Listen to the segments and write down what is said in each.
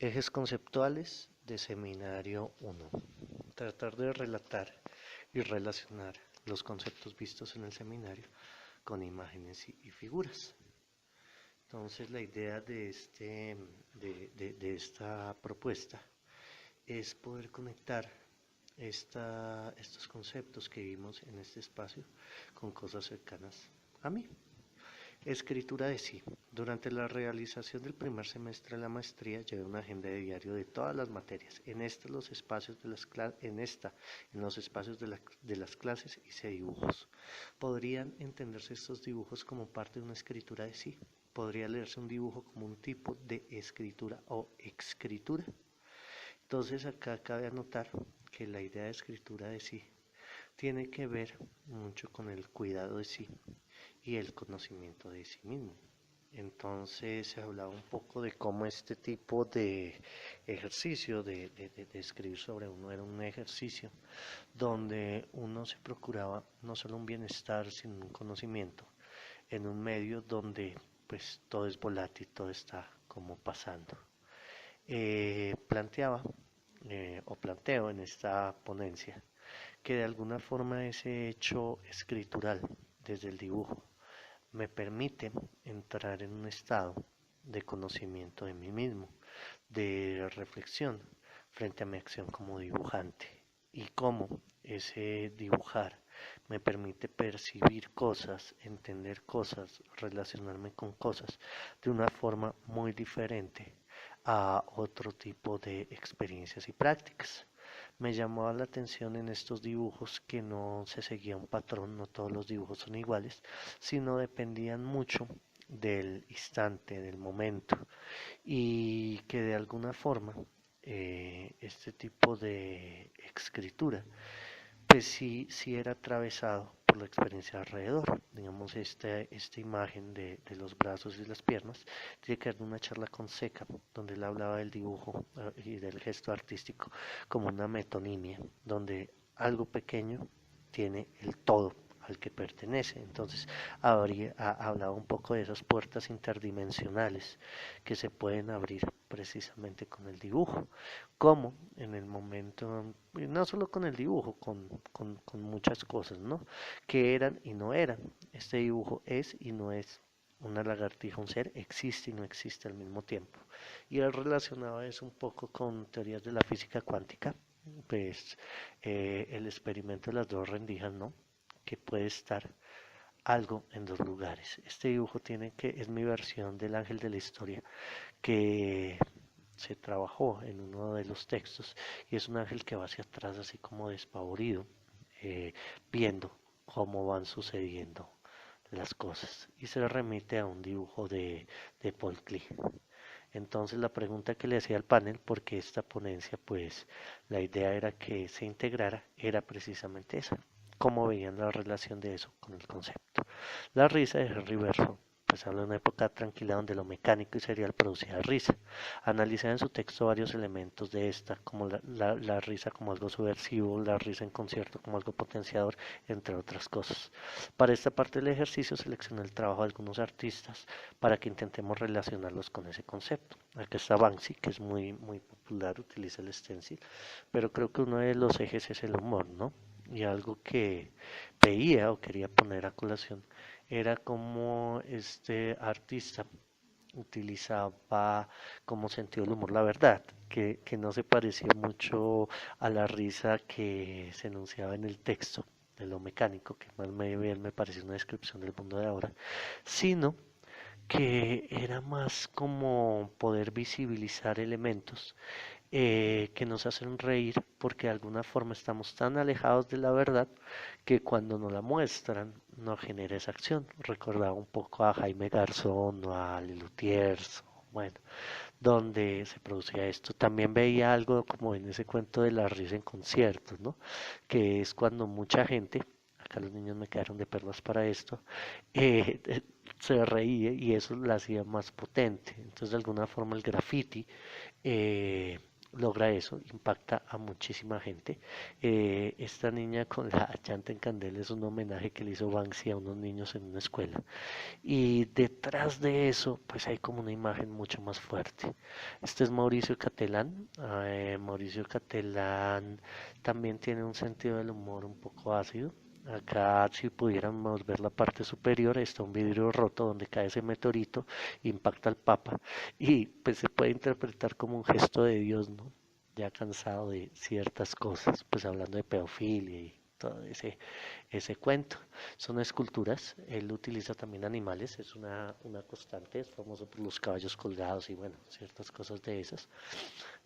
Ejes conceptuales de seminario 1. Tratar de relatar y relacionar los conceptos vistos en el seminario con imágenes y figuras. Entonces la idea de esta propuesta es poder conectar estos conceptos que vimos en este espacio con cosas cercanas a mí. Escritura de sí. Durante la realización del primer semestre de la maestría llevé una agenda de diario de todas las materias. En los espacios de las clases hice dibujos. ¿Podrían entenderse estos dibujos como parte de una escritura de sí? ¿Podría leerse un dibujo como un tipo de escritura o escritura? Entonces acá cabe anotar que la idea de escritura de sí tiene que ver mucho con el cuidado de sí y el conocimiento de sí mismo. Entonces se hablaba un poco de cómo este tipo de ejercicio de escribir sobre uno era un ejercicio donde uno se procuraba no solo un bienestar, sino un conocimiento en un medio donde pues todo es volátil, todo está como pasando. Planteaba o planteo en esta ponencia que de alguna forma ese hecho escritural desde el dibujo me permite entrar en un estado de conocimiento de mí mismo, de reflexión frente a mi acción como dibujante y cómo ese dibujar me permite percibir cosas, entender cosas, relacionarme con cosas de una forma muy diferente a otro tipo de experiencias y prácticas. Me llamaba la atención en estos dibujos que no se seguía un patrón, no todos los dibujos son iguales, sino dependían mucho del instante, del momento, y que de alguna forma este tipo de escritura pues sí era atravesado por la experiencia alrededor. Digamos, esta imagen los brazos y las piernas tiene que ver de una charla con Seca, donde él hablaba del dibujo y del gesto artístico como una metonimia, donde algo pequeño tiene el todo al que pertenece. Entonces, hablaba un poco de esas puertas interdimensionales que se pueden abrir precisamente con el dibujo, como en el momento, y no solo con el dibujo, con muchas cosas, ¿no? Que eran y no eran. Este dibujo es y no es. Una lagartija, un ser, existe y no existe al mismo tiempo. Y él relacionaba eso un poco con teorías de la física cuántica, pues el experimento de las dos rendijas, ¿no? Que puede estar algo en dos lugares. Este dibujo es mi versión del ángel de la historia, que se trabajó en uno de los textos y es un ángel que va hacia atrás así como despavorido, eh, viendo cómo van sucediendo las cosas y se remite a un dibujo de Paul Klee. Entonces la pregunta que le hacía al panel, porque esta ponencia pues la idea era que se integrara, era precisamente esa, cómo veían la relación de eso con el concepto. La risa de Henry Bergson pues habla de una época tranquila donde lo mecánico y serial producía risa. Analiza en su texto varios elementos de esta, como la risa como algo subversivo, la risa en concierto como algo potenciador, entre otras cosas. Para esta parte del ejercicio seleccioné el trabajo de algunos artistas para que intentemos relacionarlos con ese concepto. Aquí está Banksy, que es muy popular, utiliza el stencil, pero creo que uno de los ejes es el humor, ¿no? Y algo que veía o quería poner a colación era como este artista utilizaba como sentido el humor, la verdad, que no se parecía mucho a la risa que se enunciaba en el texto de lo mecánico, que más bien me pareció una descripción del mundo de ahora, sino que era más como poder visibilizar elementos que nos hacen reír porque de alguna forma estamos tan alejados de la verdad que cuando nos la muestran nos genera esa acción. Recordaba un poco a Jaime Garzón o a Lelutiers, bueno, donde se producía esto. También veía algo como en ese cuento de la risa en conciertos, ¿no? Que es cuando mucha gente, acá los niños me quedaron de perlas para esto, eh, se reía y eso la hacía más potente. Entonces, de alguna forma, el graffiti eh, logra eso, impacta a muchísima gente. Esta niña con la llanta en candela es un homenaje que le hizo Banksy a unos niños en una escuela. Y detrás de eso, pues hay como una imagen mucho más fuerte. Este es Mauricio Catelán. Mauricio Catelán también tiene un sentido del humor un poco ácido. Acá, si pudiéramos ver la parte superior, está un vidrio roto donde cae ese meteorito, impacta al Papa y pues se puede interpretar como un gesto de Dios, ¿no? Ya cansado de ciertas cosas, pues hablando de pedofilia y todo ese cuento. Son esculturas, él utiliza también animales, es una constante, es famoso por los caballos colgados y bueno, ciertas cosas de esas,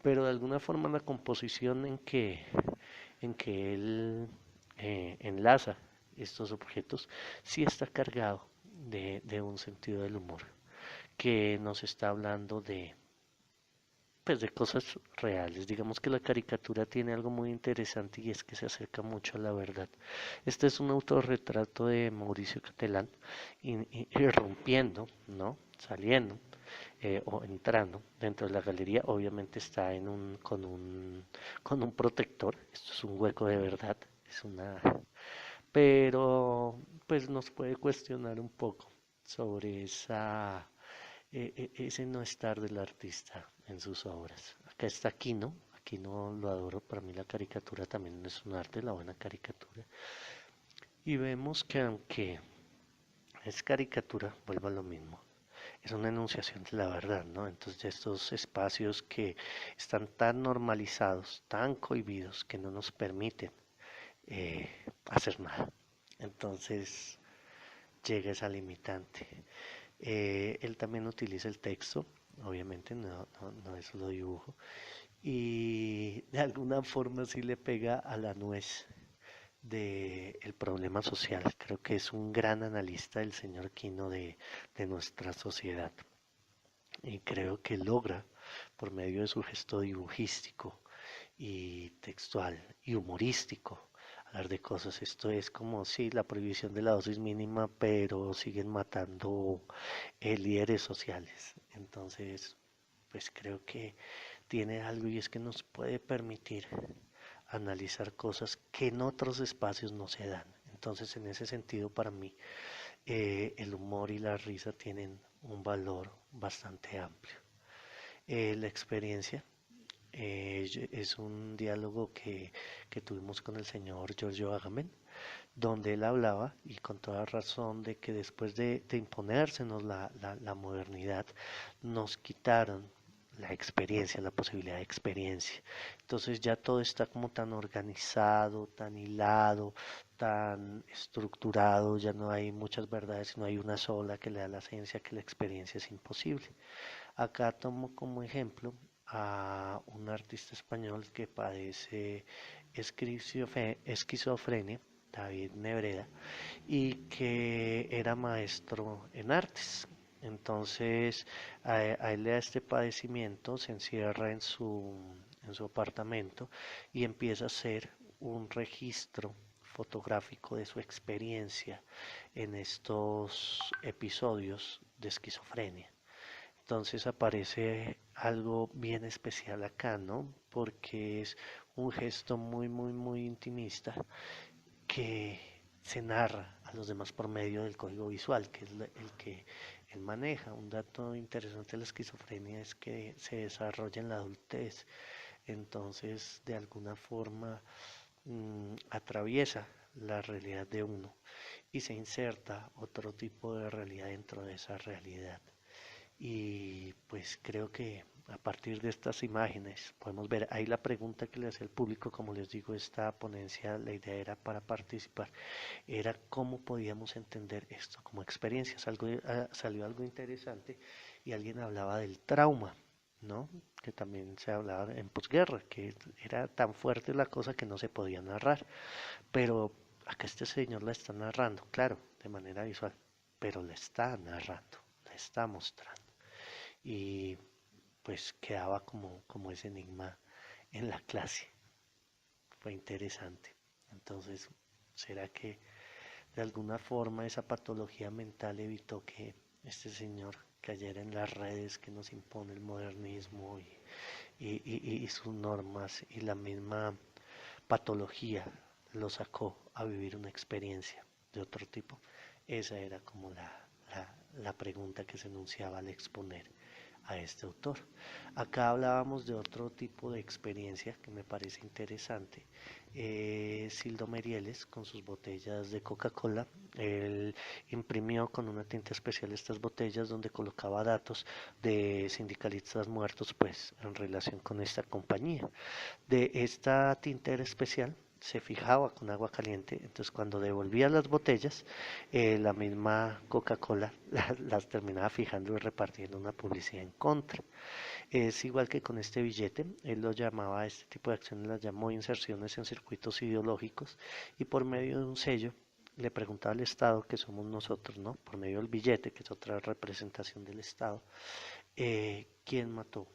pero de alguna forma la composición en que él enlaza estos objetos sí está cargado de un sentido del humor, que nos está hablando de cosas reales. Digamos que la caricatura tiene algo muy interesante y es que se acerca mucho a la verdad. Este es un autorretrato de Mauricio Catelán irrumpiendo, ¿no? Saliendo o entrando dentro de la galería. Obviamente está con un protector. Esto es un hueco de verdad. Es una... Pero pues nos puede cuestionar un poco sobre ese no estar del artista en sus obras. Acá está Aquino, Aquino lo adoro, para mí la caricatura también es un arte, la buena caricatura. Y vemos que aunque es caricatura, vuelvo a lo mismo, es una enunciación de la verdad, ¿no? Entonces estos espacios que están tan normalizados, tan cohibidos, que no nos permiten hacer nada. Entonces llega esa limitante. Él también utiliza el texto, obviamente, no es solo dibujo, y de alguna forma sí le pega a la nuez del problema social. Creo que es un gran analista el señor Quino de nuestra sociedad y creo que logra, por medio de su gesto dibujístico y textual y humorístico, hablar de cosas. Esto es como si la prohibición de la dosis mínima, pero siguen matando líderes sociales. Entonces, pues creo que tiene algo y es que nos puede permitir analizar cosas que en otros espacios no se dan. Entonces, en ese sentido, para mí, el humor y la risa tienen un valor bastante amplio. La experiencia es un diálogo que tuvimos con el señor Giorgio Agamben, donde él hablaba, y con toda razón, de que después de imponérsenos la modernidad, nos quitaron la experiencia, la posibilidad de experiencia. Entonces ya todo está como tan organizado, tan hilado, tan estructurado, ya no hay muchas verdades, sino hay una sola que le da la esencia que la experiencia es imposible. Acá tomo como ejemplo a un artista español que padece esquizofrenia, David Nebreda, y que era maestro en artes. Entonces, a él le da este padecimiento, se encierra en su apartamento y empieza a hacer un registro fotográfico de su experiencia en estos episodios de esquizofrenia. Entonces aparece algo bien especial acá, ¿no? Porque es un gesto muy, muy, muy intimista que se narra a los demás por medio del código visual, que es el que él maneja. Un dato interesante de la esquizofrenia es que se desarrolla en la adultez, entonces de alguna forma atraviesa la realidad de uno y se inserta otro tipo de realidad dentro de esa realidad. Y pues creo que a partir de estas imágenes podemos ver ahí la pregunta que le hace al público. Como les digo, esta ponencia, la idea era para participar, era cómo podíamos entender esto como experiencia. Salió algo interesante y alguien hablaba del trauma, ¿no? Que también se hablaba en posguerra, que era tan fuerte la cosa que no se podía narrar, pero acá este señor la está narrando, claro, de manera visual, pero la está narrando, la está mostrando y pues quedaba como ese enigma en la clase. Fue interesante. Entonces, ¿será que de alguna forma esa patología mental evitó que este señor cayera en las redes que nos impone el modernismo y sus normas y la misma patología lo sacó a vivir una experiencia de otro tipo. Esa era como la pregunta que se enunciaba al exponer a este autor. Acá hablábamos de otro tipo de experiencia que me parece interesante. Sildo Merieles con sus botellas de Coca-Cola, él imprimió con una tinta especial estas botellas donde colocaba datos de sindicalistas muertos pues en relación con esta compañía. De esta tinta era especial, se fijaba con agua caliente, entonces cuando devolvía las botellas, la misma Coca-Cola las terminaba fijando y repartiendo una publicidad en contra. Es igual que con este billete, él lo llamaba, a este tipo de acciones las llamó inserciones en circuitos ideológicos y por medio de un sello le preguntaba al Estado, que somos nosotros, ¿no? Por medio del billete, que es otra representación del Estado, ¿quién mató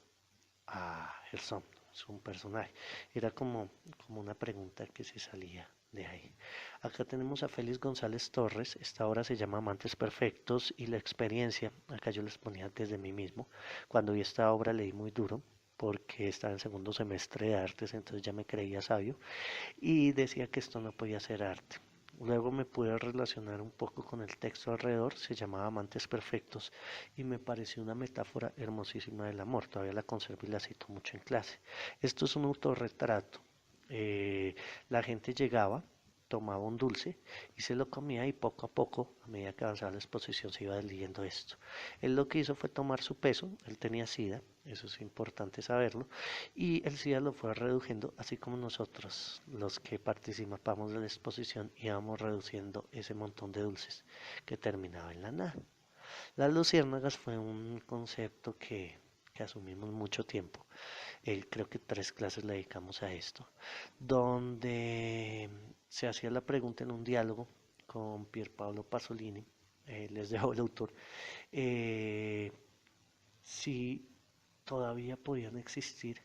a Gerson? Es un personaje. Era como una pregunta que se salía de ahí. Acá tenemos a Félix González Torres. Esta obra se llama Amantes Perfectos y la experiencia, acá yo les ponía desde mí mismo. Cuando vi esta obra leí muy duro porque estaba en segundo semestre de artes, entonces ya me creía sabio y decía que esto no podía ser arte. Luego me pude relacionar un poco con el texto alrededor, se llamaba Amantes Perfectos y me pareció una metáfora hermosísima del amor, todavía la conservo y la cito mucho en clase. Esto es un autorretrato. La gente llegaba, tomaba un dulce y se lo comía y poco a poco, a medida que avanzaba la exposición, se iba leyendo esto. Él lo que hizo fue tomar su peso, él tenía SIDA, eso es importante saberlo, y el SIDA lo fue reduciendo, así como nosotros, los que participamos de la exposición, íbamos reduciendo ese montón de dulces que terminaba en la nada. Las luciérnagas fue un concepto que asumimos mucho tiempo. Creo que 3 clases le dedicamos a esto, donde se hacía la pregunta en un diálogo con Pierpaolo Pasolini, les dejo el autor, eh, si todavía podían existir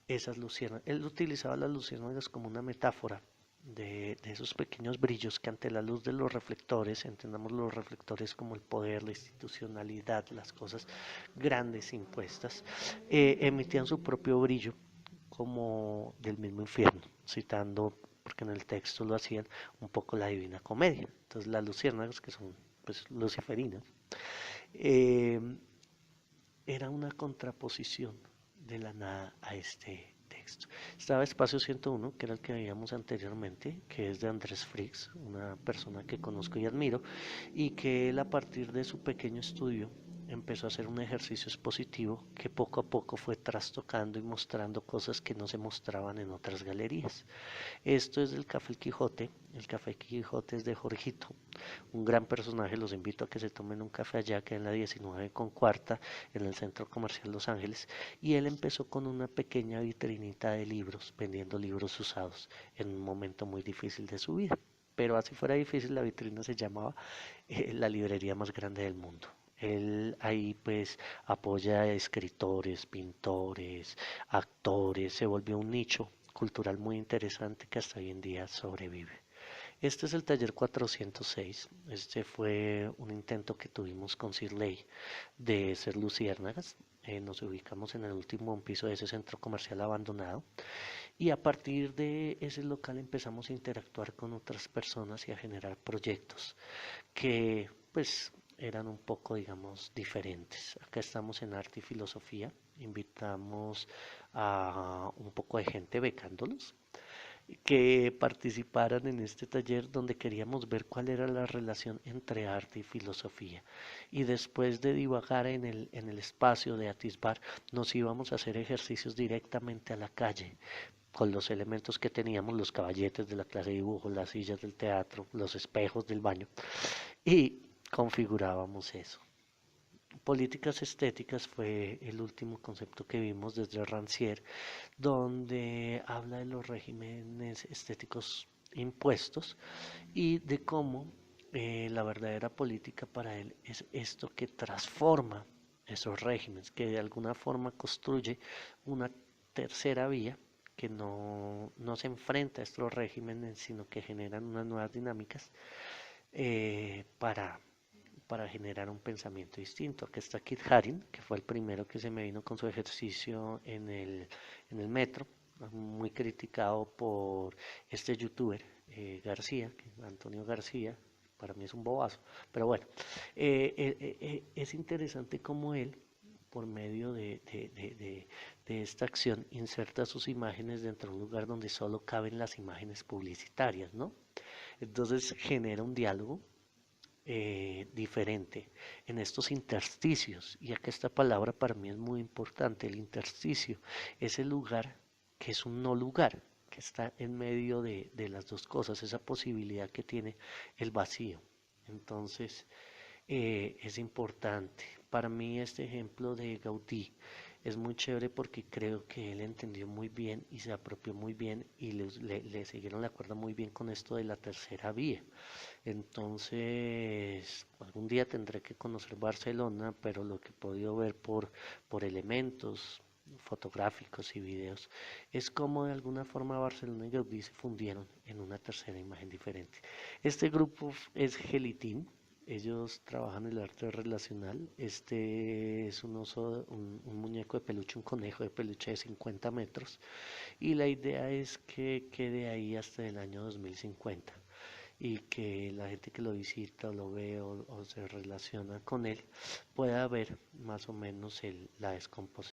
esas luciérnagas. Él utilizaba las luciérnagas como una metáfora de esos pequeños brillos que ante la luz de los reflectores, entendamos los reflectores como el poder, la institucionalidad, las cosas grandes impuestas, emitían su propio brillo como del mismo infierno, citando, porque en el texto lo hacían, un poco la Divina Comedia. Entonces las luciérnagas, que son pues luciferinas, eh, era una contraposición de la nada a este texto. Estaba Espacio 101, que era el que veíamos anteriormente, que es de Andrés Fricks, una persona que conozco y admiro, y que él a partir de su pequeño estudio empezó a hacer un ejercicio expositivo que poco a poco fue trastocando y mostrando cosas que no se mostraban en otras galerías. Esto es del Café El Quijote. El Café Quijote es de Jorgito, un gran personaje. Los invito a que se tomen un café allá, que en la 19 con cuarta, en el Centro Comercial Los Ángeles. Y él empezó con una pequeña vitrinita de libros, vendiendo libros usados, en un momento muy difícil de su vida. Pero así fuera difícil, la vitrina se llamaba la librería más grande del mundo. Él ahí pues apoya a escritores, pintores, actores, se volvió un nicho cultural muy interesante que hasta hoy en día sobrevive. Este es el taller 406. Este fue un intento que tuvimos con Cirley de ser luciérnagas. Nos ubicamos en el último piso de ese centro comercial abandonado y a partir de ese local empezamos a interactuar con otras personas y a generar proyectos que pues eran un poco, digamos, diferentes. Acá estamos en arte y filosofía. Invitamos a un poco de gente becándolos que participaran en este taller donde queríamos ver cuál era la relación entre arte y filosofía. Y después de divagar en el espacio de atisbar, nos íbamos a hacer ejercicios directamente a la calle con los elementos que teníamos, los caballetes de la clase de dibujo, las sillas del teatro, los espejos del baño, y configurábamos eso. Políticas estéticas fue el último concepto que vimos desde Rancière, donde habla de los regímenes estéticos impuestos y de cómo la verdadera política para él es esto que transforma esos regímenes, que de alguna forma construye una tercera vía que no se enfrenta a estos regímenes, sino que generan unas nuevas dinámicas para para generar un pensamiento distinto. Aquí está Kit Haring, que fue el primero que se me vino con su ejercicio en el metro, muy criticado por este youtuber García, Antonio García. Para mí es un bobazo, pero bueno, es interesante cómo él, por medio de esta acción, inserta sus imágenes dentro de un lugar donde solo caben las imágenes publicitarias, ¿no? Entonces genera un diálogo diferente en estos intersticios. Y acá esta palabra para mí es muy importante. El intersticio es el lugar que es un no lugar, que está en medio de las dos cosas, esa posibilidad que tiene el vacío. Entonces, es importante. Para mí este ejemplo de Gaudí es muy chévere porque creo que él entendió muy bien y se apropió muy bien y le siguieron la cuerda muy bien con esto de la tercera vía. Entonces, algún día tendré que conocer Barcelona, pero lo que he podido ver por elementos fotográficos y videos es como de alguna forma Barcelona y Gaudí se fundieron en una tercera imagen diferente. Este grupo es Gelitín. Ellos trabajan el arte relacional. Este es un oso, un muñeco de peluche, un conejo de peluche de 50 metros. Y la idea es que quede ahí hasta el año 2050 y que la gente que lo visita o lo ve o se relaciona con él pueda ver más o menos la descomposición